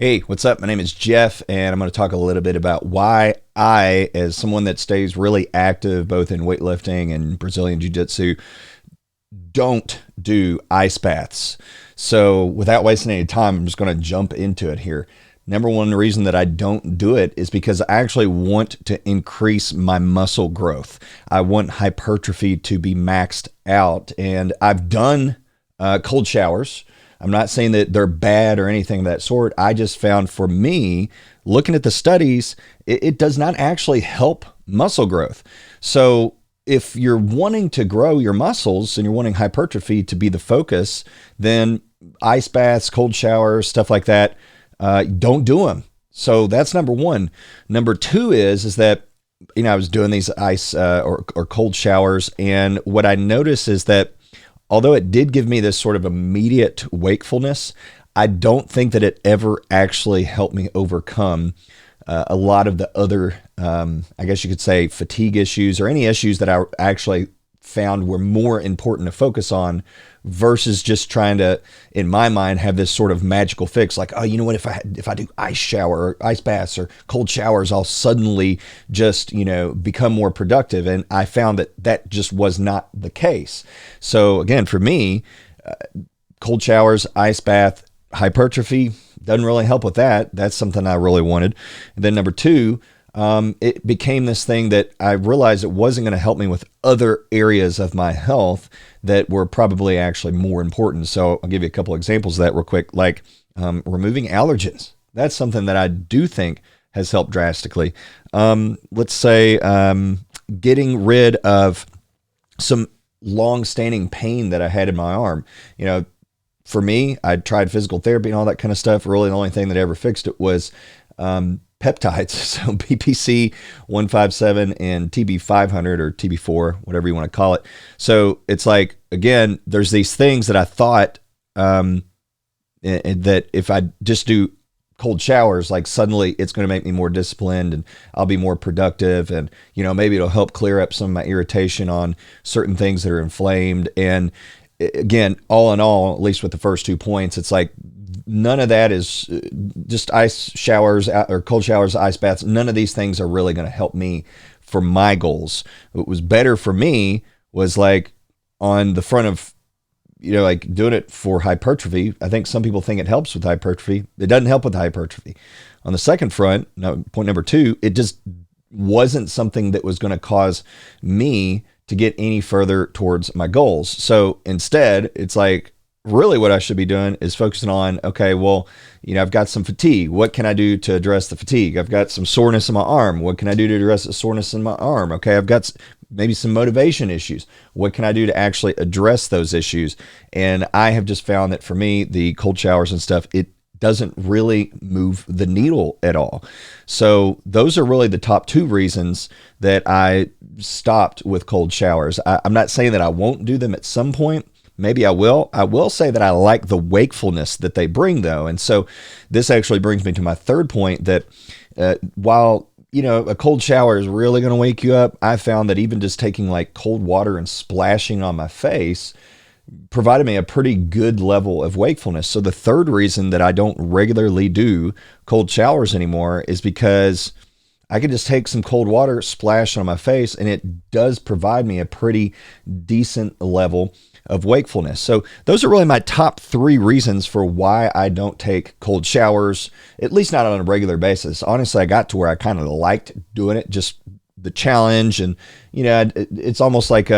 Hey, what's up? My name is Jeff, and I'm going to talk a little bit about why I, as someone that stays really active both in weightlifting and Brazilian Jiu Jitsu, don't do ice baths. So, without wasting any time, I'm just going to jump into it here. Number one reason that I don't do it is because I actually want to increase my muscle growth. I want hypertrophy to be maxed out, and I've done cold showers. I'm not saying that they're bad or anything of that sort. I just found for me, looking at the studies, it does not actually help muscle growth. So if you're wanting to grow your muscles and you're wanting hypertrophy to be the focus, then ice baths, cold showers, stuff like that, don't do them. So that's number one. Number two is that, I was doing these ice or cold showers, and what I noticed is that although it did give me this sort of immediate wakefulness, I don't think that it ever actually helped me overcome a lot of the other, I guess you could say, fatigue issues or any issues that I actually found were more important to focus on versus just trying to, in my mind, have this sort of magical fix like, oh, you know what, if I do ice shower or ice baths or cold showers, I'll suddenly just, become more productive. And I found that that just was not the case. So again, for me, cold showers, ice bath, hypertrophy doesn't really help with that. That's something I really wanted. And then number two, it became this thing that I realized it wasn't going to help me with other areas of my health that were probably actually more important. So I'll give you a couple examples of that real quick, like removing allergens. That's something that I do think has helped drastically. Let's say getting rid of some long-standing pain that I had in my arm. For me, I tried physical therapy and all that kind of stuff. Really, the only thing that ever fixed it was peptides, so BPC 157 and TB 500 or TB 4, whatever you want to call it. So it's like, again, there's these things that I thought that if I just do cold showers, like suddenly it's going to make me more disciplined and I'll be more productive, and maybe it'll help clear up some of my irritation on certain things that are inflamed. And again, all in all, at least with the first 2 points, it's like none of that is just ice showers or cold showers, ice baths. None of these things are really going to help me for my goals. What was better for me was like on the front of, like doing it for hypertrophy. I think some people think it helps with hypertrophy. It doesn't help with hypertrophy. On the second front, point number two, it just wasn't something that was going to cause me to get any further towards my goals. So instead, it's like, really what I should be doing is focusing on, okay, well, I've got some fatigue. What can I do to address the fatigue? I've got some soreness in my arm. What can I do to address the soreness in my arm? Okay, I've got maybe some motivation issues. What can I do to actually address those issues? And I have just found that for me, the cold showers and stuff, it doesn't really move the needle at all. So those are really the top two reasons that I stopped with cold showers. I'm not saying that I won't do them at some point. Maybe I will. I will say that I like the wakefulness that they bring, though. And so this actually brings me to my third point that while, a cold shower is really going to wake you up, I found that even just taking like cold water and splashing on my face provided me a pretty good level of wakefulness. So the third reason that I don't regularly do cold showers anymore is because I can just take some cold water, splash on my face, and it does provide me a pretty decent level of wakefulness. So those are really my top three reasons for why I don't take cold showers, at least not on a regular basis. Honestly, I got to where I kind of liked doing it, just the challenge. And, it's almost like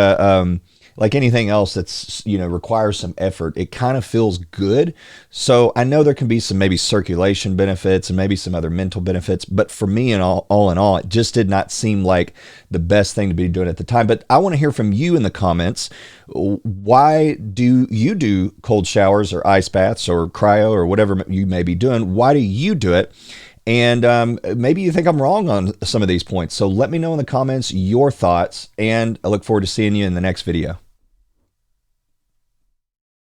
like anything else that's, requires some effort. It kind of feels good. So I know there can be some maybe circulation benefits and maybe some other mental benefits, but for me and all in all, it just did not seem like the best thing to be doing at the time. But I want to hear from you in the comments. Why do you do cold showers or ice baths or cryo or whatever you may be doing? Why do you do it? And maybe you think I'm wrong on some of these points. So let me know in the comments your thoughts, and I look forward to seeing you in the next video.